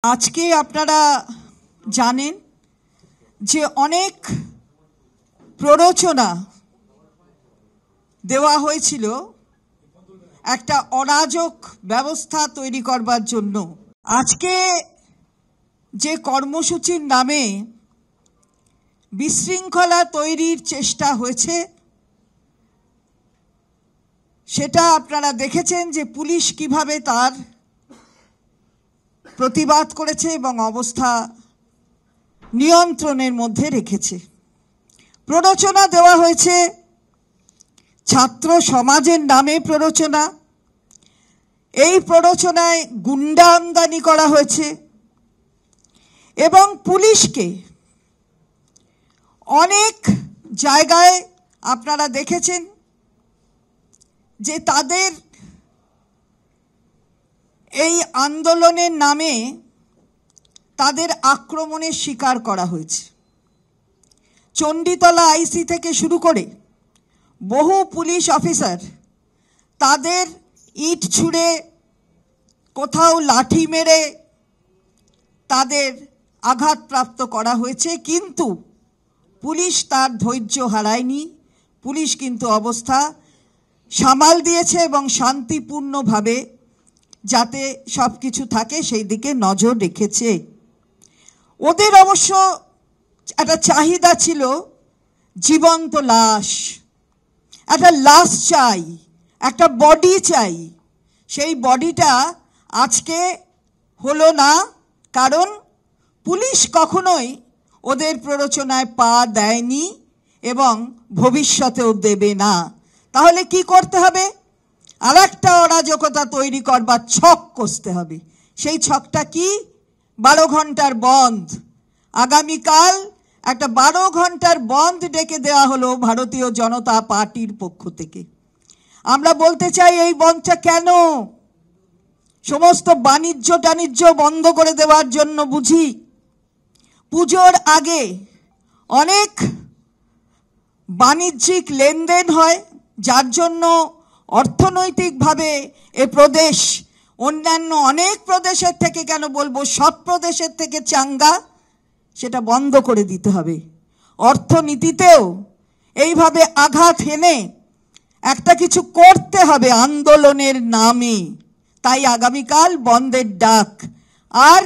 আজকে আপনারা জানেন যে অনেক প্ররোচনা দেওয়া হয়েছিল একটা অরাজক ব্যবস্থা তৈরি করবার জন্য। আজকে যে কর্মসূচির নামে বিশৃঙ্খলা তৈরির চেষ্টা হয়েছে সেটা আপনারা দেখেছেন যে পুলিশ কিভাবে তার প্রতিবাদ করেছে এবং অবস্থা নিয়ন্ত্রণের মধ্যে রেখেছে। প্ররোচনা দেওয়া হয়েছে ছাত্র সমাজের নামে প্ররোচনা, এই প্ররোচনায় গুন্ডা আমদানি করা হয়েছে এবং পুলিশকে অনেক জায়গায় আপনারা দেখেছেন যে তাদের এই আন্দোলনের নামে তাদের আক্রমণের শিকার করা হয়েছে। চণ্ডীতলা আইসি থেকে শুরু করে বহু পুলিশ অফিসার তাদের ইট ছুঁড়ে কোথাও লাঠি মেরে তাদের আঘাতপ্রাপ্ত করা হয়েছে, কিন্তু পুলিশ তার ধৈর্য হারায়নি। পুলিশ কিন্তু অবস্থা সামাল দিয়েছে এবং শান্তিপূর্ণভাবে যাতে সব কিছু থাকে সেই দিকে নজর রেখেছে। ওদের অবশ্য একটা চাহিদা ছিল জীবন্ত লাশ, একটা লাশ চাই, একটা বডি চাই। সেই বডিটা আজকে হলো না, কারণ পুলিশ কখনোই ওদের প্ররোচনায় পা দেয়নি এবং ভবিষ্যতেও দেবে না। তাহলে কি করতে হবে? আর একটা অরাজকতা তৈরি করবার ছক কষতে হবে। সেই ছকটা কি? 12 ঘন্টার বন্ধ। আগামীকাল একটা 12 ঘন্টার বন্ধ ডেকে দেওয়া হলো ভারতীয় জনতা পার্টির পক্ষ থেকে। আমরা বলতে চাই এই বন্ধটা কেন? সমস্ত বাণিজ্য বন্ধ করে দেওয়ার জন্য বুঝি? পুজোর আগে অনেক বাণিজ্যিক লেনদেন হয়, যার জন্য অর্থনৈতিকভাবে এ প্রদেশ অন্যান্য অনেক প্রদেশের থেকে, কেন বলবো সব প্রদেশের থেকে চাঙ্গা। সেটা বন্ধ করে দিতে হবে। অর্থনীতিতেও এইভাবে আঘাত হেনে একটা কিছু করতে হবে আন্দোলনের নামে। তাই আগামীকাল বন্ধের ডাক। আর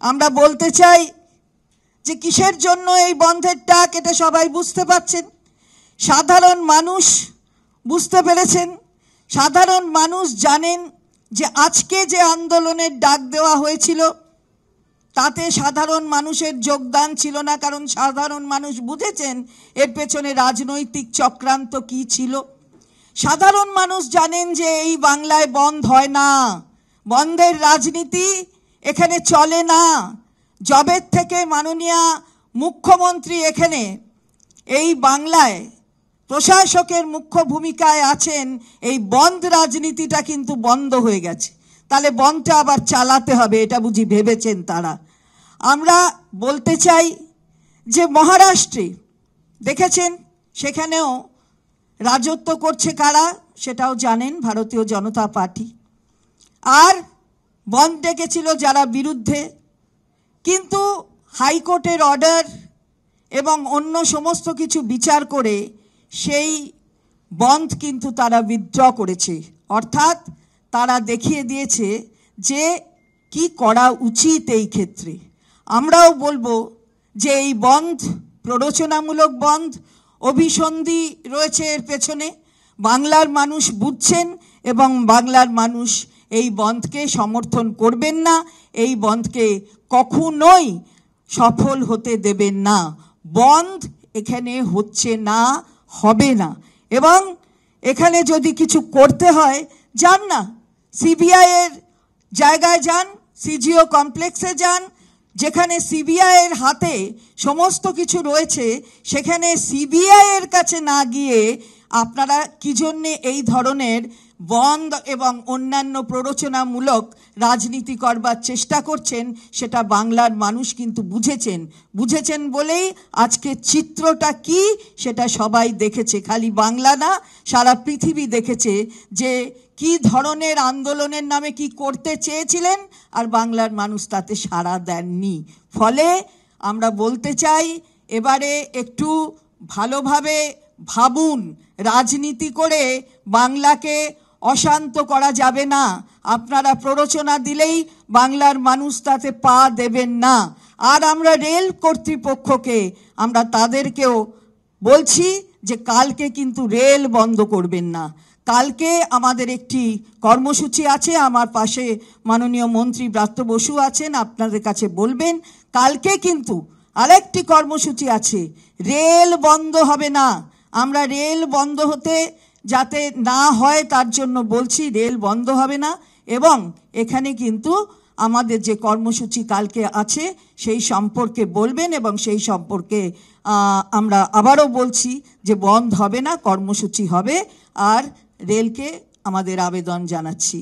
আমরা বলতে চাই যে কিসের জন্য এই বন্ধের ডাক, এটা সবাই বুঝতে পারছেন। সাধারণ মানুষ বুঝতে পেরেছেন। সাধারণ মানুষ জানেন যে আজকে যে আন্দোলনের ডাক দেওয়া হয়েছিল তাতে সাধারণ মানুষের যোগদান ছিল না, কারণ সাধারণ মানুষ বুঝেছেন এর পেছনে রাজনৈতিক চক্রান্ত কি ছিল। সাধারণ মানুষ জানেন যে এই বাংলায় বন্ধ হয় না, বন্ধের রাজনীতি এখানে চলে না। জবের থেকে মাননীয় মুখ্যমন্ত্রী এখানে এই বাংলায় প্রশাসকের মুখ্য ভূমিকায় আছেন, এই বন্ধ রাজনীতিটা কিন্তু বন্ধ হয়ে গেছে। তাহলে বন্ধটা আবার চালাতে হবে, এটা বুঝি ভেবেছেন তারা। আমরা বলতে চাই যে মহারাষ্ট্রে দেখেছেন, সেখানেও রাজত্ব করছে কারা সেটাও জানেন, ভারতীয় জনতা পার্টি। আর বন্ধ ডেকেছিল যারা বিরুদ্ধে, কিন্তু হাইকোর্টের অর্ডার এবং অন্য সমস্ত কিছু বিচার করে সেই বন্ধ কিন্তু তারা উইথড্র করেছে। অর্থাৎ তারা দেখিয়ে দিয়েছে যে কি করা উচিত এই ক্ষেত্রে। আমরাও বলবো যে এই বন্ধ প্ররোচনামূলক বন্ধ, অভিসন্ধি রয়েছে এর পেছনে। বাংলার মানুষ বুঝছেন এবং বাংলার মানুষ এই বন্ধকে সমর্থন করবেন না, এই বন্ধকে কখনোই সফল হতে দেবেন না। বন্ধ এখানে হচ্ছে না, হবে না। এবং এখানে যদি কিছু করতে হয়, যান না সিবিআই এর জায়গায় যান, সিজিও কমপ্লেক্সে যান, যেখানে সিবিআই এর হাতে সমস্ত কিছু রয়েছে। সেখানে সিবিআই এর কাছে না গিয়ে আপনারা কি জন্যে এই ধরনের বন্ধ এবং অন্যান্য প্ররোচনামূলক রাজনীতি করবার চেষ্টা করছেন সেটা বাংলার মানুষ কিন্তু বুঝেছেন বলেই আজকে চিত্রটা কি সেটা সবাই দেখেছে। খালি বাংলা না, সারা পৃথিবী দেখেছে যে কি ধরনের আন্দোলনের নামে কি করতে চেয়েছিলেন, আর বাংলার মানুষ তাতে সাড়া দেননি। ফলে আমরা বলতে চাই, এবারে একটু ভালোভাবে ভাবুন। রাজনীতি করে বাংলাকে অশান্ত করা যাবে না। আপনারা প্ররোচনা দিলেই বাংলার মানুষ তাতে পা দেবেন না। আর আমরা রেল কর্তৃপক্ষকে, আমরা তাদেরকেও বলছি যে কালকে কিন্তু রেল বন্ধ করবেন না। কালকে আমাদের একটি কর্মসূচি আছে, আমার পাশে মাননীয় মন্ত্রী ব্রাত্য বসু আছেন, আপনাদের কাছে বলবেন কালকে কিন্তু আরেকটি কর্মসূচি আছে, রেল বন্ধ হবে না। আমরা রেল বন্ধ হতে যাতে না হয় তার জন্য বলছি, রেল বন্ধ হবে না। এবং এখানে কিন্তু আমাদের যে কর্মসূচি কালকে আছে সেই সম্পর্কে বলবেন, এবং সেই সম্পর্কে আমরা আবারও বলছি যে বন্ধ হবে না, কর্মসূচি হবে। আর রেলকে আমাদের আবেদন জানাচ্ছি।